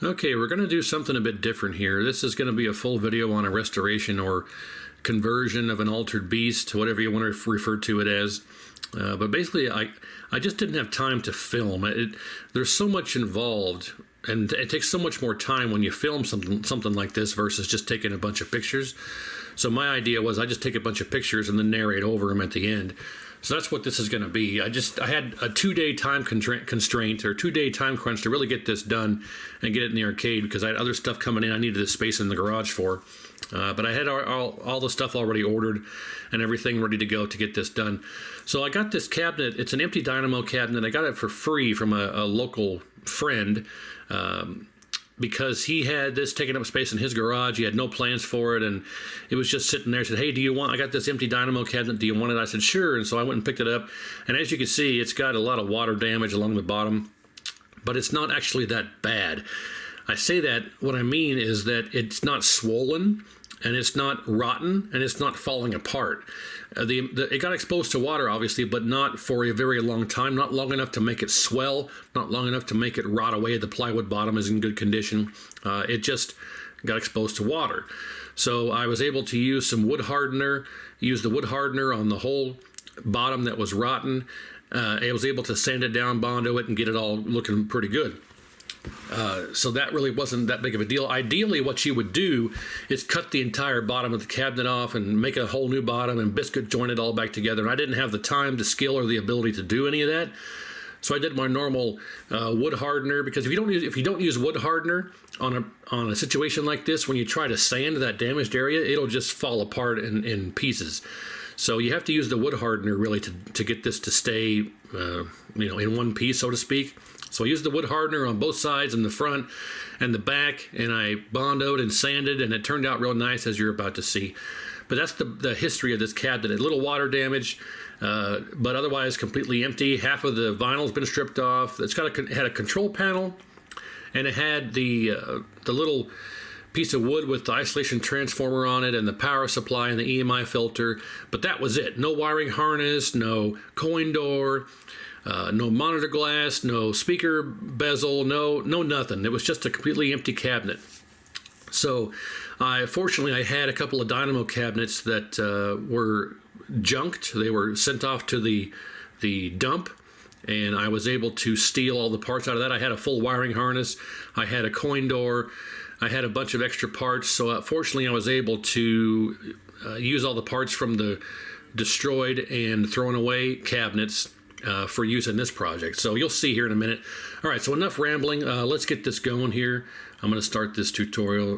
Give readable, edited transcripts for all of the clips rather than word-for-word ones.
Okay, we're going to do something a bit different here. This is going to be a full video on a restoration or conversion of an altered beast, whatever you want to refer to it as. But basically, I just didn't have time to film. There's so much involved, and it takes so much more time when you film something like this versus just taking a bunch of pictures. So my idea was I just take a bunch of pictures and then narrate over them at the end. So that's what this is going to be. I had a 2-day time constraint or 2-day time crunch to really get this done and get it in the arcade because I had other stuff coming in. I needed this space in the garage for. But I had all the stuff already ordered and everything ready to go to get this done. So I got this cabinet. It's an empty dynamo cabinet. I got it for free from a local friend because he had this taking up space in his garage. He had no plans for it, and it was just sitting there. He said, "Hey, I got this empty dynamo cabinet. Do you want it?" I said, "Sure." And so I went and picked it up. And as you can see, it's got a lot of water damage along the bottom, but it's not actually that bad. I say that, what I mean is that it's not swollen, and it's not rotten, and it's not falling apart. It got exposed to water, obviously, but not for a very long time, not long enough to make it swell, not long enough to make it rot away. The plywood bottom is in good condition. It just got exposed to water. So I was able to use some wood hardener, use the wood hardener on the whole bottom that was rotten. I was able to sand it down, Bondo it, and get it all looking pretty good. So that really wasn't that big of a deal. Ideally, what you would do is cut the entire bottom of the cabinet off and make a whole new bottom and biscuit joint it all back together. And I didn't have the time, the skill, or the ability to do any of that. So I did my normal wood hardener, because if you don't use wood hardener on a situation like this, when you try to sand that damaged area, it'll just fall apart in pieces. So you have to use the wood hardener really to get this to stay in one piece, so to speak. So I used the wood hardener on both sides, in the front and the back, and I bondoed and sanded, and it turned out real nice, as you're about to see. But that's the history of this cabinet. A little water damage, but otherwise completely empty. Half of the vinyl's been stripped off. It had a control panel, and it had the little piece of wood with the isolation transformer on it and the power supply and the EMI filter, but that was it. No wiring harness, no coin door, no monitor glass, no speaker bezel, no nothing. It was just a completely empty cabinet. So fortunately I had a couple of dynamo cabinets that were junked. They were sent off to the dump, and I was able to steal all the parts out of that. I had a full wiring harness, I had a coin door, I had a bunch of extra parts. So fortunately I was able to use all the parts from the destroyed and thrown away cabinets for use in this project. So you'll see here in a minute. All right, so enough rambling. Let's get this going here. I'm going to start this pictorial.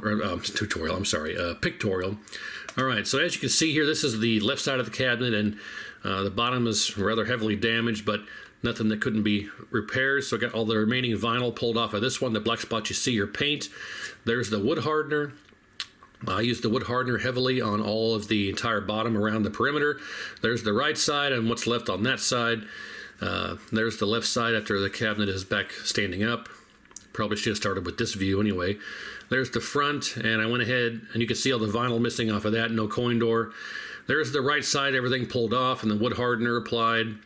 All right, so as you can see here, this is the left side of the cabinet, and the bottom is rather heavily damaged, but nothing that couldn't be repaired. So I got all the remaining vinyl pulled off of this one. The black spots you see are paint. There's the wood hardener. I used the wood hardener heavily on all of the entire bottom around the perimeter. There's the right side and what's left on that side. There's the left side after the cabinet is back standing up. Probably should have started with this view anyway. There's the front, and I went ahead, and you can see all the vinyl missing off of that, no coin door. There's the right side, everything pulled off and the wood hardener applied.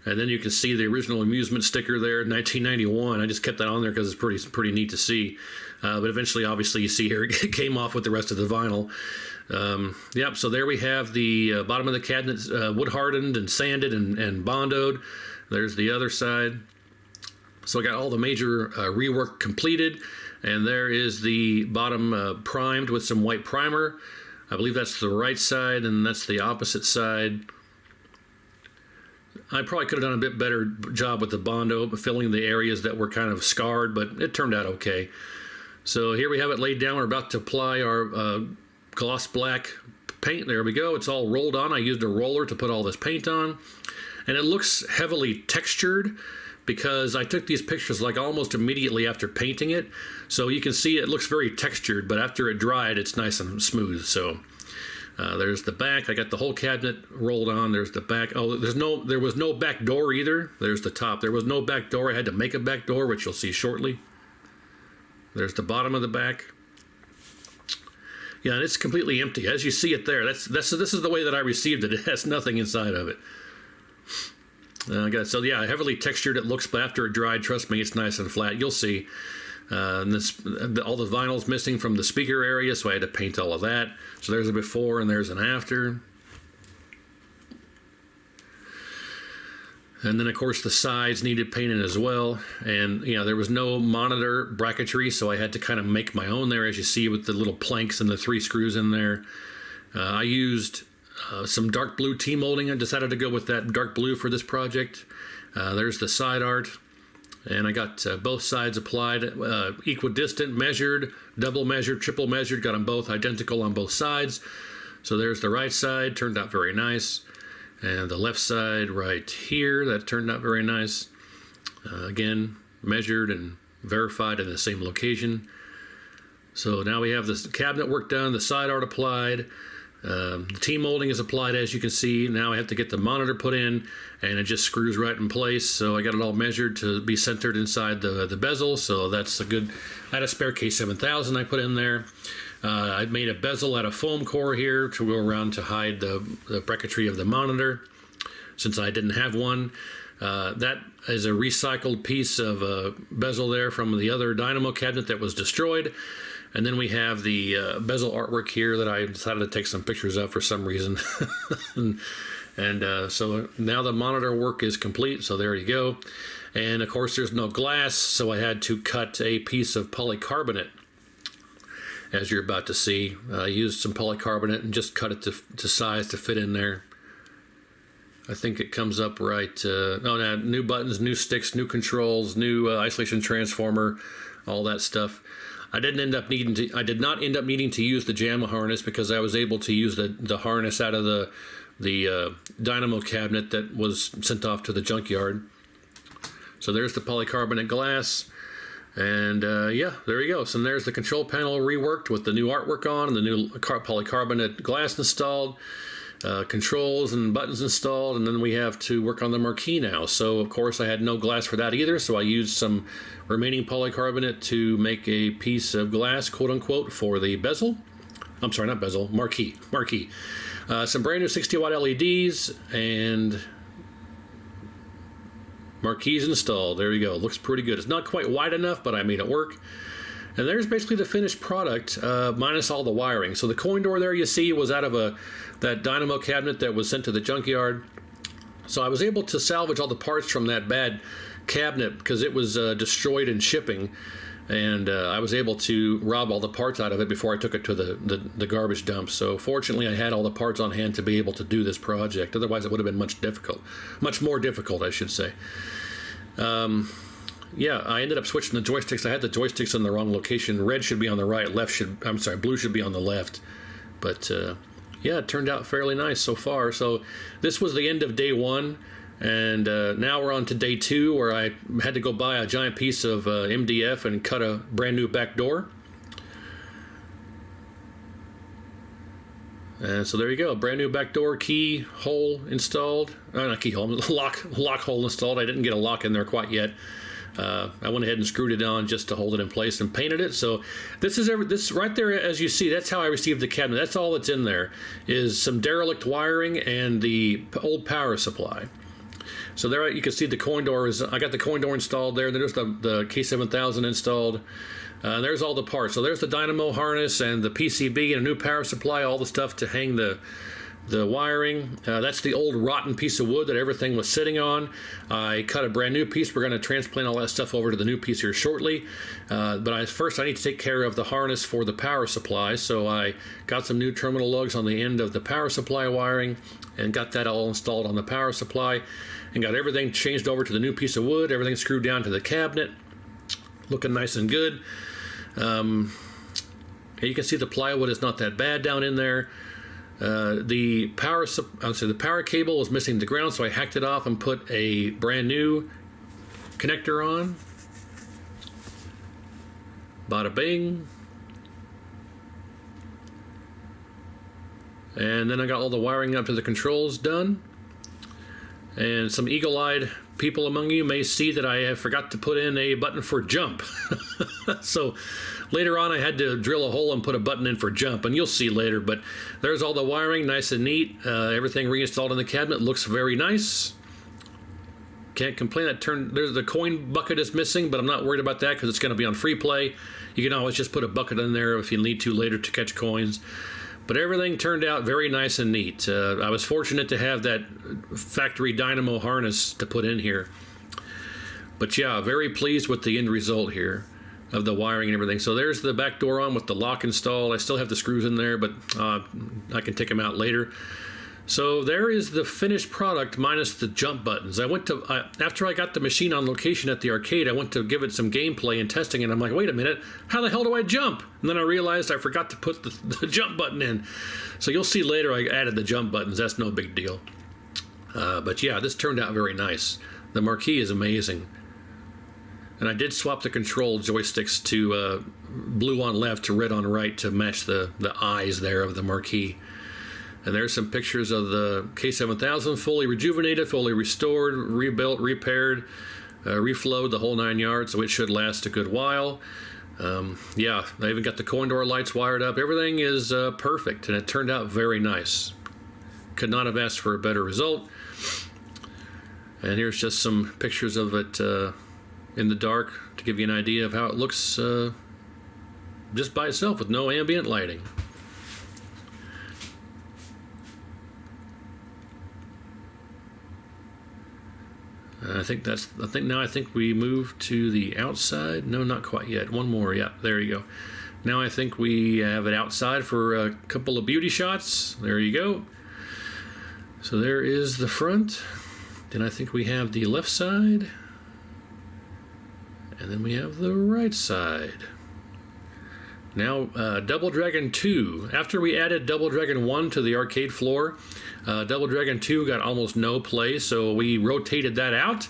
And then you can see the original amusement sticker there, 1991. I just kept that on there because it's pretty neat to see. But eventually, obviously, you see here, it came off with the rest of the vinyl. Yep, so there we have the bottom of the cabinet wood hardened and sanded and bondoed. There's the other side. So I got all the major rework completed. And there is the bottom primed with some white primer. I believe that's the right side, and that's the opposite side. I probably could have done a bit better job with the Bondo, filling the areas that were kind of scarred, but it turned out okay. So here we have it laid down. We're about to apply our gloss black paint. There we go. It's all rolled on. I used a roller to put all this paint on. And it looks heavily textured because I took these pictures like almost immediately after painting it. So you can see it looks very textured, but after it dried, it's nice and smooth. So there's the back. I got the whole cabinet rolled on. There's the back. Oh, there was no back door either. There's the top. There was no back door. I had to make a back door, which you'll see shortly. There's the bottom of the back. Yeah, and it's completely empty. As you see it there, this is the way that I received it. It has nothing inside of it. So yeah, heavily textured it looks, but after it dried, trust me, it's nice and flat. You'll see. And all the vinyl's missing from the speaker area, so I had to paint all of that. So there's a before and there's an after. And then, of course, the sides needed painting as well. And, there was no monitor bracketry, so I had to kind of make my own there, as you see, with the little planks and the 3 screws in there. I used some dark blue T-molding. I decided to go with that dark blue for this project. There's the side art. And I got both sides applied, equidistant, measured, double measured, triple measured, got them both identical on both sides. So there's the right side, turned out very nice. And the left side right here, that turned out very nice. Again, measured and verified in the same location. So now we have this cabinet work done, the side art applied. The T-molding is applied, as you can see. Now I have to get the monitor put in, and it just screws right in place. So I got it all measured to be centered inside the bezel. So that's a good. I had a spare K7000 I put in there. I made a bezel out of foam core here to go around to hide the bracketry of the monitor, since I didn't have one. That is a recycled piece of bezel there from the other dynamo cabinet that was destroyed. And then we have the bezel artwork here that I decided to take some pictures of for some reason. So now the monitor work is complete, so there you go. And of course there's no glass, so I had to cut a piece of polycarbonate, as you're about to see. I used some polycarbonate and just cut it to size to fit in there. I think it comes up right. No, new buttons, new sticks, new controls, new isolation transformer, all that stuff. I did not end up needing to use the JAMA harness, because I was able to use the harness out of the dynamo cabinet that was sent off to the junkyard. So there's the polycarbonate glass. And yeah, there you go. So there's the control panel reworked with the new artwork on and the new polycarbonate glass installed, controls and buttons installed, and then we have to work on the marquee now. So of course I had no glass for that either, so I used some remaining polycarbonate to make a piece of glass, quote unquote, for the bezel. I'm sorry, not bezel, marquee. Some brand new 60 watt LEDs and marquees installed. There you go. Looks pretty good. It's not quite wide enough, but I made it work. And there's basically the finished product, minus all the wiring. So the coin door there you see was out of that dynamo cabinet that was sent to the junkyard. So I was able to salvage all the parts from that bad cabinet because it was destroyed in shipping. And I was able to rob all the parts out of it before I took it to the garbage dump. So fortunately I had all the parts on hand to be able to do this project. Otherwise it would have been much more difficult, I should say. Yeah, I ended up switching the joysticks. I had the joysticks in the wrong location. Red should be on the right, blue should be on the left. But yeah, it turned out fairly nice so far. So this was the end of day 1. And now we're on to day 2, where I had to go buy a giant piece of MDF and cut a brand new back door. And so there you go, brand new back door, key hole installed. Not key hole, lock hole installed. I didn't get a lock in there quite yet. I went ahead and screwed it on just to hold it in place and painted it. So this right there, as you see, that's how I received the cabinet. That's all that's in there, is some derelict wiring and the old power supply. So there you can see the coin door I got the coin door installed there. There's the K7000 installed. There's all the parts. So there's the dynamo harness and the PCB and a new power supply, all the stuff to hang the wiring. That's the old rotten piece of wood that everything was sitting on. I cut a brand new piece. We're going to transplant all that stuff over to the new piece here shortly. But first I need to take care of the harness for the power supply. So I got some new terminal lugs on the end of the power supply wiring and got that all installed on the power supply and got everything changed over to the new piece of wood, everything screwed down to the cabinet, looking nice and good. You can see the plywood is not that bad down in there. The power cable was missing the ground, so I hacked it off and put a brand new connector on. Bada bing. And then I got all the wiring up to the controls done. And some eagle-eyed people among you may see that I forgot to put in a button for jump. So later on I had to drill a hole and put a button in for jump, and you'll see later. But there's all the wiring, nice and neat. Everything reinstalled in the cabinet looks very nice. can't complain. There's the coin bucket is missing, but I'm not worried about that because it's going to be on free play. You can always just put a bucket in there if you need to later to catch coins. But everything turned out very nice and neat. I was fortunate to have that factory dynamo harness to put in here. But yeah, very pleased with the end result here of the wiring and everything. So there's the back door on with the lock installed. I still have the screws in there, but I can take them out later. So there is the finished product minus the jump buttons. After I got the machine on location at the arcade, I went to give it some gameplay and testing, and I'm like, wait a minute, how the hell do I jump? And then I realized I forgot to put the jump button in. So you'll see later I added the jump buttons. That's no big deal. But yeah, this turned out very nice. The marquee is amazing. And I did swap the control joysticks to blue on left to red on right to match the eyes there of the marquee. And there's some pictures of the K7000 fully rejuvenated, fully restored, rebuilt, repaired, reflowed, the whole 9 yards, so it should last a good while. Yeah, I even got the coin door lights wired up. Everything is perfect, and it turned out very nice. Could not have asked for a better result. And here's just some pictures of it in the dark to give you an idea of how it looks just by itself with no ambient lighting. I think we move to the outside. No, not quite yet. One more. Yeah, there you go. Now I think we have it outside for a couple of beauty shots. There you go. So there is the front. Then I think we have the left side. And then we have the right side. Now, Double Dragon 2. After we added Double Dragon 1 to the arcade floor, Double Dragon 2 got almost no play, so we rotated that out.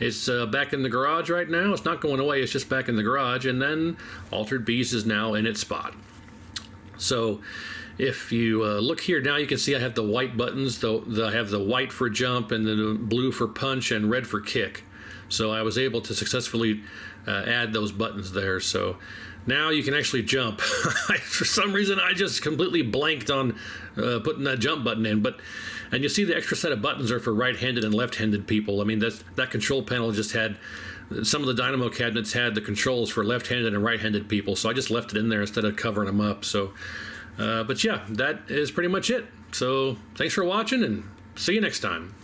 It's back in the garage right now. It's not going away, it's just back in the garage. And then Altered Beast is now in its spot. So if you look here now, you can see I have the white buttons. I have the white for jump, and the blue for punch, and red for kick. So I was able to successfully add those buttons there. So now you can actually jump. For some reason, I just completely blanked on putting that jump button in. And you see the extra set of buttons are for right-handed and left-handed people. I mean, that control panel just had, some of the dynamo cabinets had the controls for left-handed and right-handed people. So I just left it in there instead of covering them up. So, but yeah, that is pretty much it. So thanks for watching, and see you next time.